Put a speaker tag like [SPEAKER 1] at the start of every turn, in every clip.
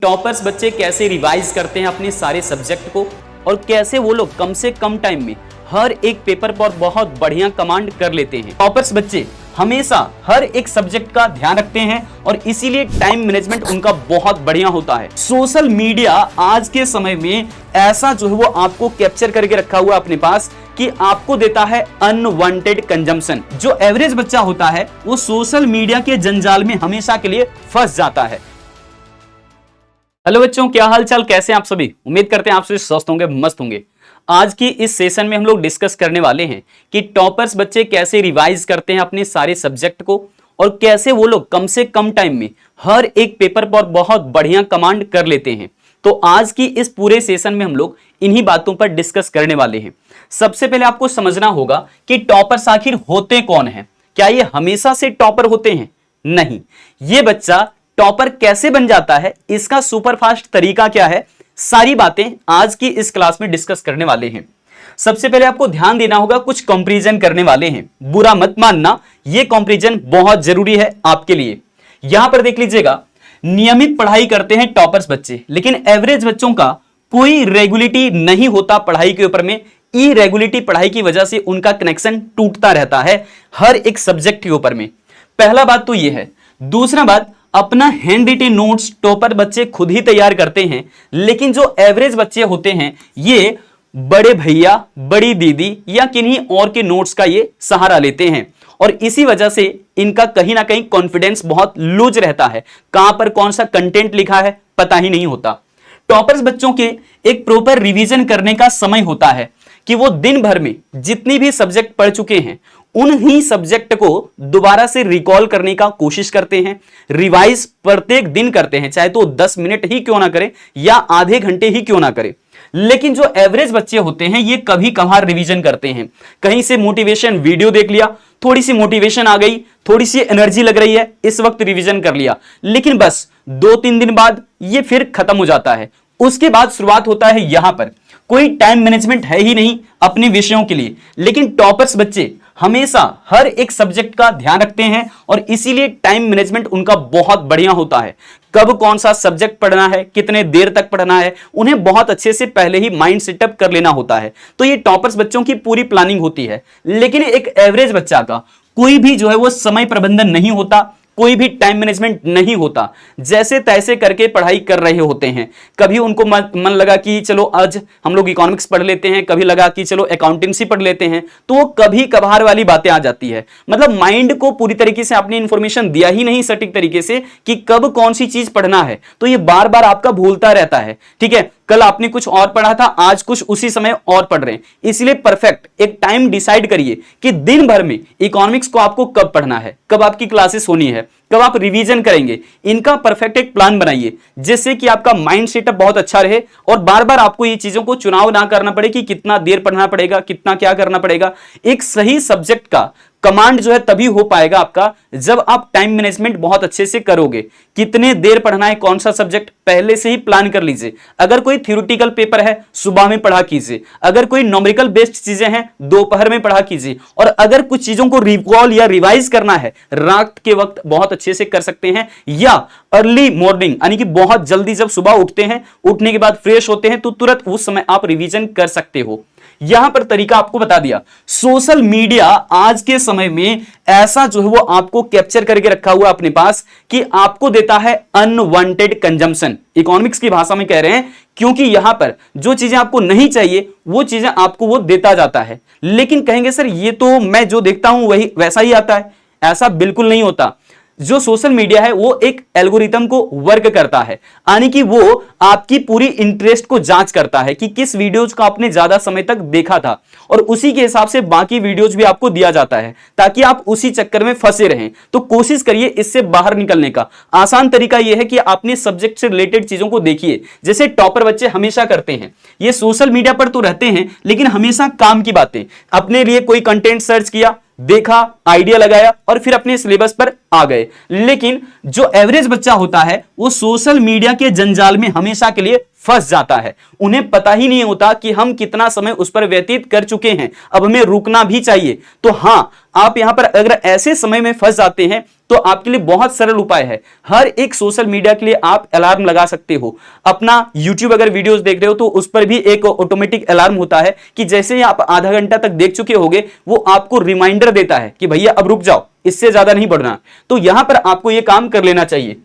[SPEAKER 1] Toppers बच्चे कैसे revise करते हैं अपने सारे सब्जेक्ट को और कैसे वो लोग कम से कम टाइम में हर एक पेपर पर बहुत बढ़िया कमांड कर लेते हैं। टॉपर्स बच्चे हमेशा हर एक सब्जेक्ट का ध्यान रखते हैं और इसीलिए टाइम मैनेजमेंट उनका बहुत बढ़िया होता है। सोशल मीडिया आज के समय में ऐसा जो है वो आपको कैप्चर करके रखा हुआ अपने पास कि आपको देता है अनवांटेड कंजम्पशन। जो एवरेज बच्चा होता है वो सोशल मीडिया के जंजाल में हमेशा के लिए फंस जाता है। हेलो बच्चों, क्या हाल चाल, कैसे हैं आप सभी। उम्मीद करते हैं आप सभी स्वस्थ होंगे, मस्त होंगे। आज की इस सेशन में हम लोग डिस्कस करने वाले हैं कि टॉपर्स बच्चे कैसे रिवाइज करते हैं अपने सारे सब्जेक्ट को और कैसे वो लोग कम से कम टाइम में हर एक पेपर पर बहुत बढ़िया कमांड कर लेते हैं। तो आज की इस पूरे सेशन में हम लोग इन्हीं बातों पर डिस्कस करने वाले हैं। सबसे पहले आपको समझना होगा कि टॉपर्स आखिर होते कौन हैं। क्या ये हमेशा से टॉपर होते हैं? नहीं। ये बच्चा टॉपर कैसे बन जाता है, इसका सुपरफास्ट तरीका क्या है, सारी बातें आज की इस क्लास में डिस्कस करने वाले हैं। सबसे पहले आपको ध्यान देना होगा, कुछ कंपैरिजन करने वाले हैं। बुरा मत मानना, यह कंपैरिजन बहुत जरूरी है आपके लिए। यहां पर देख लीजिएगा, नियमित पढ़ाई करते हैं टॉपर्स बच्चे, लेकिन एवरेज बच्चों का कोई रेगुलरिटी नहीं होता पढ़ाई के ऊपर में। इरेगुलरिटी पढ़ाई की वजह से उनका कनेक्शन टूटता रहता है हर एक सब्जेक्ट के ऊपर में। पहला बात तो यह है। दूसरा बात, अपना हैंड रिटेन नोट्स टॉपर बच्चे खुद ही तैयार करते हैं, लेकिन जो एवरेज बच्चे होते हैं ये बड़े भैया, बड़ी दीदी या किन्हीं और के नोट्स का ये सहारा लेते हैं और इसी वजह से इनका कहीं ना कहीं कॉन्फिडेंस बहुत लूज रहता है। कहां पर कौन सा कंटेंट लिखा है पता ही नहीं होता। टॉपर्स बच्चों के एक प्रॉपर रिवीजन करने का समय होता है कि वो दिन भर में जितनी भी सब्जेक्ट पढ़ चुके हैं उन ही सब्जेक्ट को दोबारा से रिकॉल करने का कोशिश करते हैं। रिवाइज प्रत्येक दिन करते हैं, चाहे तो 10 मिनट ही क्यों ना करें या आधे घंटे ही क्यों ना करें। लेकिन जो एवरेज बच्चे होते हैं ये कभी कभार रिवीजन करते हैं। कहीं से मोटिवेशन वीडियो देख लिया, थोड़ी सी मोटिवेशन आ गई, थोड़ी सी एनर्जी लग रही है, इस वक्त रिवीजन कर लिया, लेकिन बस 2-3 दिन बाद ये फिर खत्म हो जाता है। उसके बाद शुरुआत होता है यहां पर कोई टाइम मैनेजमेंट है ही नहीं अपने विषयों के लिए। लेकिन टॉपर्स बच्चे हमेशा हर एक सब्जेक्ट का ध्यान रखते हैं और इसीलिए टाइम मैनेजमेंट उनका बहुत बढ़िया होता है। कब कौन सा सब्जेक्ट पढ़ना है, कितने देर तक पढ़ना है, उन्हें बहुत अच्छे से पहले ही माइंड सेटअप कर लेना होता है। तो ये टॉपर्स बच्चों की पूरी प्लानिंग होती है। लेकिन एक एवरेज बच्चा का कोई भी जो है वो समय प्रबंधन नहीं होता, कोई भी टाइम मैनेजमेंट नहीं होता, जैसे तैसे करके पढ़ाई कर रहे होते हैं। कभी उनको मन लगा कि चलो आज हम लोग इकोनॉमिक्स पढ़ लेते हैं, कभी लगा कि चलो अकाउंटेंसी पढ़ लेते हैं, तो वो कभी कभार वाली बातें आ जाती है। मतलब माइंड को पूरी तरीके से आपने इंफॉर्मेशन दिया ही नहीं सटीक तरीके से कि कब कौन सी चीज पढ़ना है, तो ये बार बार आपका भूलता रहता है। ठीक है, कल आपने कुछ और पढ़ा था, आज कुछ उसी समय और पढ़ रहे हैं। इसलिए परफेक्ट एक टाइम डिसाइड करिए कि दिन भर में इकोनॉमिक्स को आपको कब पढ़ना है, कब आपकी क्लासेस होनी है, कब आप रिवीजन करेंगे। इनका परफेक्ट एक प्लान बनाइए जिससे कि आपका माइंड सेटअप बहुत अच्छा रहे और बार बार आपको ये चीजों को चुनाव ना करना पड़े कि कितना देर पढ़ना पड़ेगा, कितना क्या करना पड़ेगा। एक सही सब्जेक्ट का कमांड जो है तभी हो पाएगा आपका जब आप टाइम मैनेजमेंट बहुत अच्छे से करोगे। कितने देर पढ़ना है, कौन सा सब्जेक्ट, पहले से ही प्लान कर लीजिए। अगर कोई थ्योरेटिकल पेपर है सुबह में पढ़ा कीजिए, अगर कोई न्यूमेरिकल बेस्ड चीजें हैं दोपहर में पढ़ा कीजिए, और अगर कुछ चीजों को रिकॉल या रिवाइज करना है रात के वक्त बहुत अच्छे से कर सकते हैं, या अर्ली मॉर्निंग यानी कि बहुत जल्दी जब सुबह उठते हैं, उठने के बाद फ्रेश होते हैं तो तुरंत उस समय आप रिवीजन कर सकते हो। यहां पर तरीका आपको बता दिया। सोशल मीडिया आज के समय में ऐसा जो है वो आपको कैप्चर करके रखा हुआ अपने पास कि आपको देता है अनवांटेड कंजम्पशन। इकोनॉमिक्स की भाषा में कह रहे हैं, क्योंकि यहां पर जो चीजें आपको नहीं चाहिए वो चीजें आपको वो देता जाता है। लेकिन कहेंगे सर ये तो मैं जो देखता हूं वही वैसा ही आता है। ऐसा बिल्कुल नहीं होता। जो सोशल मीडिया है वो एक एल्गोरिथम को वर्क करता है, यानी कि वो आपकी पूरी इंटरेस्ट को जांच करता है कि किस वीडियोज को आपने ज्यादा समय तक देखा था, और उसी के हिसाब से बाकी वीडियोज भी आपको दिया जाता है ताकि आप उसी चक्कर में फंसे रहें। तो कोशिश करिए इससे बाहर निकलने का। आसान तरीका यह है कि आपने सब्जेक्ट से रिलेटेड चीजों को देखिए, जैसे टॉपर बच्चे हमेशा करते हैं। ये सोशल मीडिया पर तो रहते हैं लेकिन हमेशा काम की बातें, अपने लिए कोई कंटेंट सर्च किया, देखा, आइडिया लगाया और फिर अपने सिलेबस पर आ गए। लेकिन जो एवरेज बच्चा होता है वो सोशल मीडिया के जंजाल में हमेशा के लिए फंस जाता है। उन्हें पता ही नहीं होता कि हम कितना समय उस पर व्यतीत कर चुके हैं, अब हमें रुकना भी चाहिए। तो हां, आप यहां पर अगर ऐसे समय में फंस जाते हैं तो आपके लिए बहुत सरल उपाय है। हर एक सोशल मीडिया के लिए आप अलार्म लगा सकते हो। अपना YouTube अगर वीडियोस देख रहे हो तो उस पर भी एक ऑटोमेटिक अलार्म होता है कि जैसे ही आप आधा घंटा तक देख चुके होगे वो आपको रिमाइंडर देता है कि भैया अब रुक जाओ, इससे ज्यादा नहीं बढ़ना। तो यहां पर आपको यह काम कर लेना चाहिए।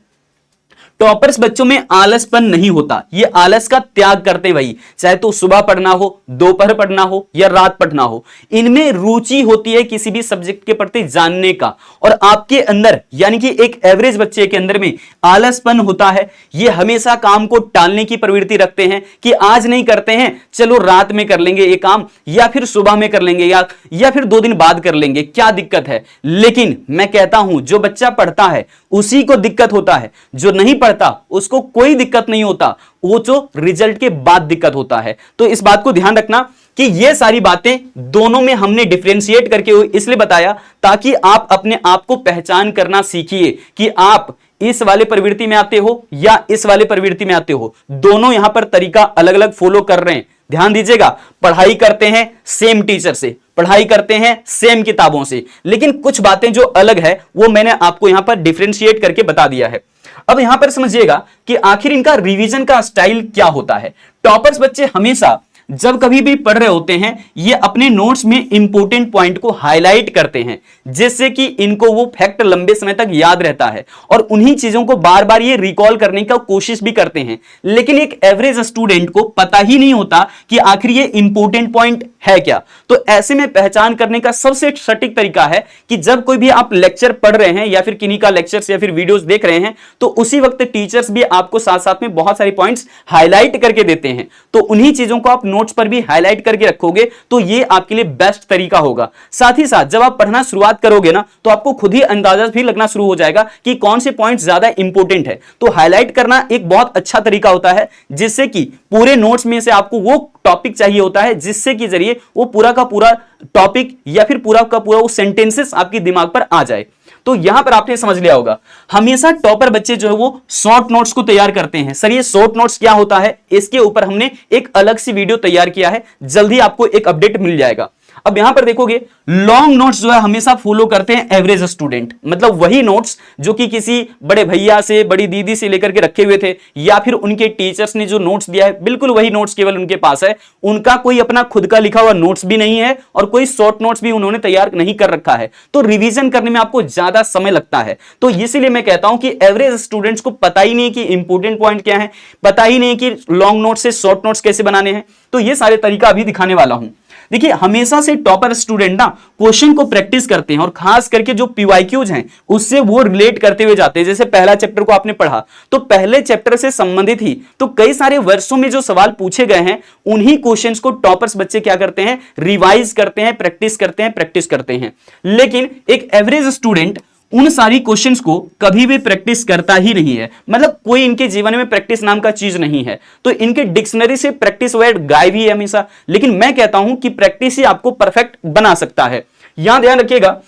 [SPEAKER 1] टॉपर्स बच्चों में आलसपन नहीं होता, ये आलस का त्याग करते हैं भाई। चाहे तो सुबह पढ़ना हो, दोपहर पढ़ना हो या रात पढ़ना हो, इनमें रुचि होती है किसी भी सब्जेक्ट के प्रति जानने का। और आपके अंदर यानी कि एक एवरेज बच्चे के अंदर में आलसपन होता है। ये हमेशा काम को टालने की प्रवृत्ति रखते हैं कि आज नहीं करते हैं, चलो रात में कर लेंगे ये काम, या फिर सुबह में कर लेंगे, या फिर 2 दिन बाद कर लेंगे, क्या दिक्कत है। लेकिन मैं कहता हूं जो बच्चा पढ़ता है उसी को दिक्कत होता है, जो नहीं पढ़ता उसको कोई दिक्कत नहीं होता, वो जो रिजल्ट के बाद दिक्कत होता है। तो इस बात को ध्यान रखना कि ये सारी बातें दोनों में हमने डिफरेंशिएट करके इसलिए बताया ताकि आप अपने आप को पहचान करना सीखिए कि आप इस वाले प्रवृत्ति में आते हो या इस वाले प्रवृत्ति में आते हो। दोनों यहां पर तरीका अलग अलग फॉलो कर रहे हैं। ध्यान दीजिएगा, पढ़ाई करते हैं सेम टीचर से, पढ़ाई करते हैं सेम किताबों से, लेकिन कुछ बातें जो अलग है वो मैंने आपको यहां पर डिफरेंशिएट करके बता दिया है। अब यहां पर समझिएगा कि आखिर इनका रिवीजन का स्टाइल क्या होता है। टॉपर्स बच्चे हमेशा जब कभी भी पढ़ रहे होते हैं ये अपने नोट्स में इंपॉर्टेंट पॉइंट को हाईलाइट करते हैं, जिससे कि इनको वो फैक्ट लंबे समय तक याद रहता है और उन्हीं चीजों को बार बार ये रिकॉल करने का कोशिश भी करते हैं। लेकिन एक एवरेज स्टूडेंट को पता ही नहीं होता कि आखिर ये इंपॉर्टेंट पॉइंट है क्या। तो ऐसे में पहचान करने का सबसे सटीक तरीका है कि जब कोई भी आप लेक्चर पढ़ रहे हैं या फिर किन्हीं का लेक्चर्स या फिर वीडियोस देख रहे हैं तो उसी वक्त टीचर्स भी आपको साथ साथ में बहुत सारे पॉइंट्स हाईलाइट करके देते हैं। तो उन्हीं चीजों को आप नोट्स पर भी हाईलाइट करके रखोगे तो ये आपके लिए बेस्ट तरीका होगा। साथ ही साथ जब आप पढ़ना शुरुआत करोगे ना तो आपको खुद ही अंदाजा भी लगना शुरू हो जाएगा कि कौन से पॉइंट्स ज्यादा इंपॉर्टेंट है। तो हाईलाइट करना एक बहुत अच्छा तरीका होता है, जिससे कि पूरे नोट्स में से आपको वो टॉपिक चाहिए होता है जिससे कि जरिए वो पूरा का पूरा टॉपिक या फिर पूरा का पूरा वो सेंटेंसेस आपके दिमाग पर आ जाए। तो यहां पर आपने समझ लिया होगा, हमेशा टॉपर बच्चे जो है वो शॉर्ट नोट्स को तैयार करते हैं। सर ये शॉर्ट नोट्स क्या होता है, इसके ऊपर हमने एक अलग सी वीडियो तैयार किया है, जल्दी आपको एक अपडेट मिल जाएगा। अब यहां पर देखोगे लॉन्ग नोट्स जो है हमेशा फॉलो करते हैं एवरेज स्टूडेंट, मतलब वही नोट्स जो कि किसी बड़े भैया से बड़ी दीदी से लेकर के रखे हुए थे या फिर उनके टीचर्स ने जो नोट्स दिया है बिल्कुल वही नोट्स केवल उनके पास है। उनका कोई अपना खुद का लिखा हुआ नोट्स भी नहीं है और कोई शॉर्ट नोट्स भी उन्होंने तैयार नहीं कर रखा है। तो रिवीजन करने में आपको ज्यादा समय लगता है। तो इसीलिए मैं कहता हूं कि एवरेज स्टूडेंट्स को पता ही नहीं कि इंपॉर्टेंट पॉइंट क्या है, पता ही नहीं कि लॉन्ग नोट्स से शॉर्ट नोट्स कैसे बनाने हैं। तो ये सारे तरीका अभी दिखाने वाला हूं। देखिए हमेशा से टॉपर स्टूडेंट ना क्वेश्चन को प्रैक्टिस करते हैं और खास करके जो पीवाईक्यूज हैं उससे वो रिलेट करते हुए जाते हैं। जैसे पहला चैप्टर को आपने पढ़ा तो पहले चैप्टर से संबंधित ही तो कई सारे वर्षों में जो सवाल पूछे गए हैं उन्हीं क्वेश्चंस को टॉपर्स बच्चे क्या करते हैं, रिवाइज करते हैं, प्रैक्टिस करते हैं। लेकिन एक एवरेज स्टूडेंट उन सारी क्वेश्चंस को कभी भी प्रैक्टिस करता ही नहीं है, मतलब कोई इनके जीवन में प्रैक्टिस नाम का चीज नहीं है। तो इनके डिक्शनरी से प्रैक्टिस वर्ड गायब ही है हमेशा। लेकिन मैं कहता हूं कि प्रैक्टिस ही आपको परफेक्ट बना सकता है। यहां ध्यान रखिएगा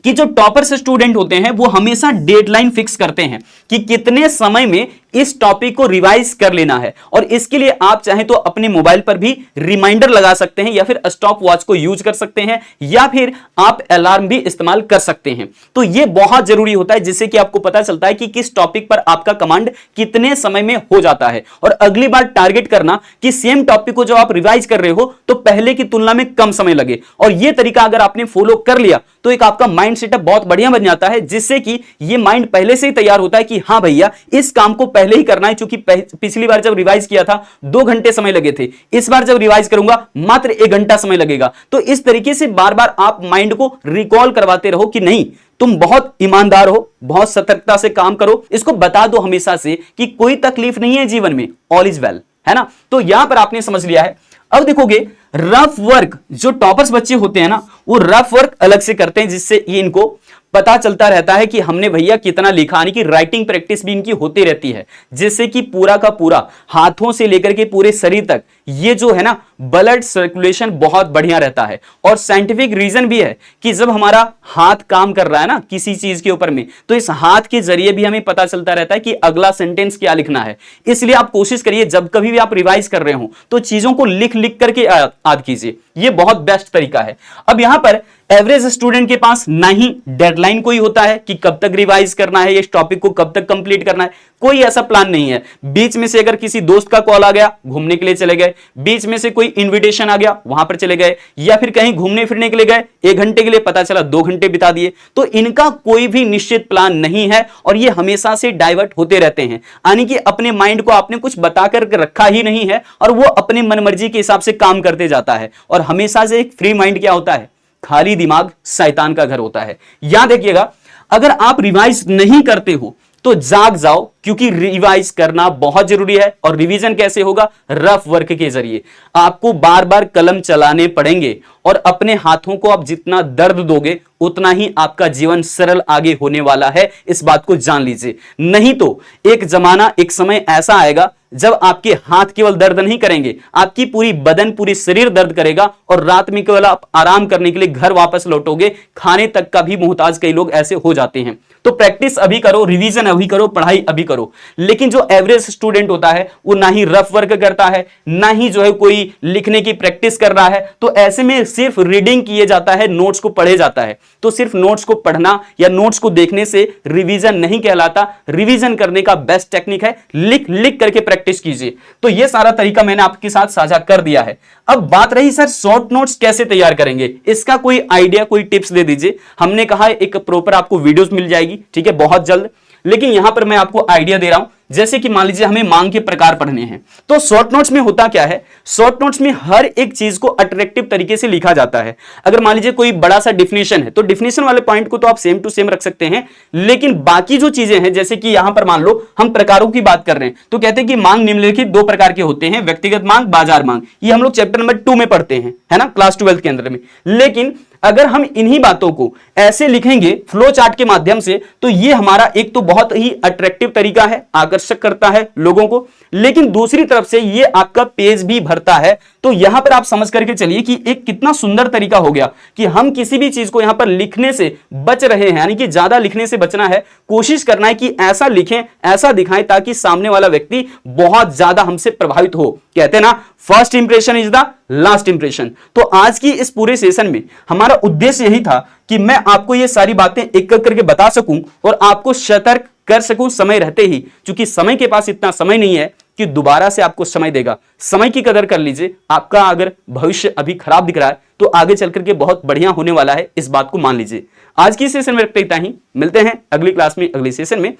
[SPEAKER 1] कि जो टॉपर्स स्टूडेंट होते हैं वो हमेशा डेडलाइन फिक्स करते हैं कि कितने समय में इस टॉपिक को रिवाइज कर लेना है। और इसके लिए आप चाहें तो अपने मोबाइल पर भी रिमाइंडर लगा सकते हैं या फिर स्टॉप वॉच को यूज कर सकते हैं या फिर आप अलार्म भी इस्तेमाल कर सकते हैं। तो यह बहुत जरूरी होता है जिससे कि आपको पता चलता है कि किस टॉपिक पर आपका कमांड कितने समय में हो जाता है। और अगली बार टारगेट करना कि सेम टॉपिक को जब आप रिवाइज कर रहे हो तो पहले की तुलना में कम समय लगे। और यह तरीका अगर आपने फॉलो कर लिया तो एक आपका माइंड सेटअप बहुत बढ़िया बन जाता है, जिससे कि यह माइंड पहले से ही तैयार होता है कि हां भैया इस काम को पहले ही करना है। क्योंकि पिछली बार जब रिवाइज किया था 2 घंटे समय लगे थे, इस बार जब रिवाइज करूंगा मात्र 1 घंटा समय लगेगा। तो इस तरीके से बार बार आप माइंड को रिकॉल करवाते रहो कि नहीं तुम बहुत ईमानदार हो, बहुत सतर्कता से काम करो। इसको बता दो हमेशा से कि कोई तकलीफ नहीं है जीवन में, ऑल इज वेल, है ना। तो यहां पर आपने समझ लिया है। अब देखोगे रफ वर्क जो टॉपर्स बच्चे होते हैं ना वो रफ वर्क अलग से करते हैं, जिससे ये इनको पता चलता रहता है कि हमने भैया कितना लिखा, यानी कि राइटिंग प्रैक्टिस भी इनकी होती रहती है, जिससे कि पूरा का पूरा हाथों से लेकर के पूरे शरीर तक ये जो है ना ब्लड सर्कुलेशन बहुत बढ़िया रहता है। और साइंटिफिक रीजन भी है कि जब हमारा हाथ काम कर रहा है ना किसी चीज के ऊपर में, तो इस हाथ के जरिए भी हमें पता चलता रहता है कि अगला सेंटेंस क्या लिखना है। इसलिए आप कोशिश करिए जब कभी भी आप रिवाइज कर रहे हो तो चीजों को लिख लिख करके याद कीजिए, ये बहुत बेस्ट तरीका है। अब यहां पर एवरेज स्टूडेंट के पास ना ही डेडलाइन कोई होता है कि कब तक रिवाइज करना है, इस टॉपिक को कब तक कंप्लीट करना है, कोई ऐसा प्लान नहीं है। बीच में से अगर किसी दोस्त का कॉल आ गया, घूमने के लिए चले गए, बीच में से कोई इनविटेशन आ गया, वहां पर चले गए, या फिर कहीं घूमने फिरने के लिए गए, 1 घंटे के लिए, पता चला 2 घंटे बिता दिए। तो इनका कोई भी निश्चित प्लान नहीं है और ये हमेशा से डाइवर्ट होते रहते हैं, यानी कि अपने माइंड को आपने कुछ बता कर रखा ही नहीं है और वो अपने मनमर्जी के हिसाब से काम करते जाता है। और हमेशा से एक फ्री माइंड क्या होता है, खाली दिमाग शैतान का घर होता है। याद रखिएगा, अगर आप रिवाइज नहीं करते हो तो जाग जाओ, क्योंकि रिवाइज करना बहुत जरूरी है। और रिवीजन कैसे होगा, रफ वर्क के जरिए आपको बार बार कलम चलाने पड़ेंगे और अपने हाथों को आप जितना दर्द दोगे उतना ही आपका जीवन सरल आगे होने वाला है, इस बात को जान लीजिए। नहीं तो एक जमाना, एक समय ऐसा आएगा जब आपके हाथ केवल दर्द नहीं करेंगे, आपकी पूरी बदन, पूरी शरीर दर्द करेगा और रात में केवल आप आराम करने के लिए घर वापस लौटोगे, खाने तक का भी मोहताज कई लोग ऐसे हो जाते हैं। तो प्रैक्टिस अभी करो, रिवीजन अभी करो, पढ़ाई अभी करो। लेकिन जो एवरेज स्टूडेंट होता है वो ना ही रफ वर्क करता है, ना ही जो है कोई लिखने की प्रैक्टिस कर रहा है, तो ऐसे में सिर्फ रीडिंग किए जाता है, नोट्स को पढ़े जाता है। तो सिर्फ नोट्स को पढ़ना या नोट्स को देखने से रिवीजन नहीं कहलाता। रिवीजन करने का बेस्ट टेक्निक है लिख लिख करके प्रैक्टिस कीजिए। तो यह सारा तरीका मैंने आपके साथ साझा कर दिया है। अब बात रही सर शॉर्ट नोट्स कैसे तैयार करेंगे, इसका कोई आइडिया, कोई टिप्स दे दीजिए। हमने कहा एक प्रॉपर आपको वीडियोस मिल जाएगी, ठीक है, बहुत जल्द। लेकिन यहां पर मैं आपको आइडिया दे रहा हूं, जैसे कि मान लीजिए हमें मांग के प्रकार पढ़ने हैं, तो शॉर्ट नोट्स में होता क्या है, शॉर्ट नोट्स में हर एक चीज को अट्रैक्टिव तरीके से लिखा जाता है। अगर मान लीजिए कोई बड़ा सा डिफिनेशन है तो डिफिनेशन वाले पॉइंट को तो आप सेम टू सेम रख सकते हैं, लेकिन बाकी जो चीजें हैं, जैसे कि यहां पर मान लो हम प्रकारों की बात कर रहे हैं, तो कहते हैं कि मांग निम्नलिखित 2 प्रकार के होते हैं, व्यक्तिगत मांग, बाजार मांग। ये हम लोग चैप्टर नंबर 2 में पढ़ते हैं, है ना, क्लास 12 के अंदर में। लेकिन अगर हम इन्हीं बातों को ऐसे लिखेंगे फ्लो चार्ट के माध्यम से, तो ये हमारा एक तो बहुत ही अट्रैक्टिव तरीका है, आकर्षक करता है लोगों को, लेकिन दूसरी तरफ से ये आपका पेज भी भरता है। तो यहां पर आप समझ करके चलिए कि एक कितना सुंदर तरीका हो गया कि हम किसी भी चीज को यहां पर लिखने से बच रहे हैं, यानी कि ज्यादा लिखने से बचना है। कोशिश करना है कि ऐसा लिखें, ऐसा दिखाएं ताकि सामने वाला व्यक्ति बहुत ज्यादा हमसे प्रभावित हो। कहते हैं ना, first impression is the last impression. तो आज की इस पूरे सेशन में हमारा उद्देश्य यही था कि मैं आपको ये सारी बातें एक एक करके बता सकूं और आपको सतर्क कर सकूं समय रहते ही, क्योंकि समय के पास इतना समय नहीं है कि दोबारा से आपको समय देगा। समय की कदर कर लीजिए। आपका अगर भविष्य अभी खराब दिख रहा है तो आगे चल करके बहुत बढ़िया होने वाला है, इस बात को मान लीजिए। आज की सेशन में रखते इतना ही, मिलते हैं अगली क्लास में, अगली सेशन में।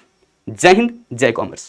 [SPEAKER 1] जय हिंद, जय कॉमर्स।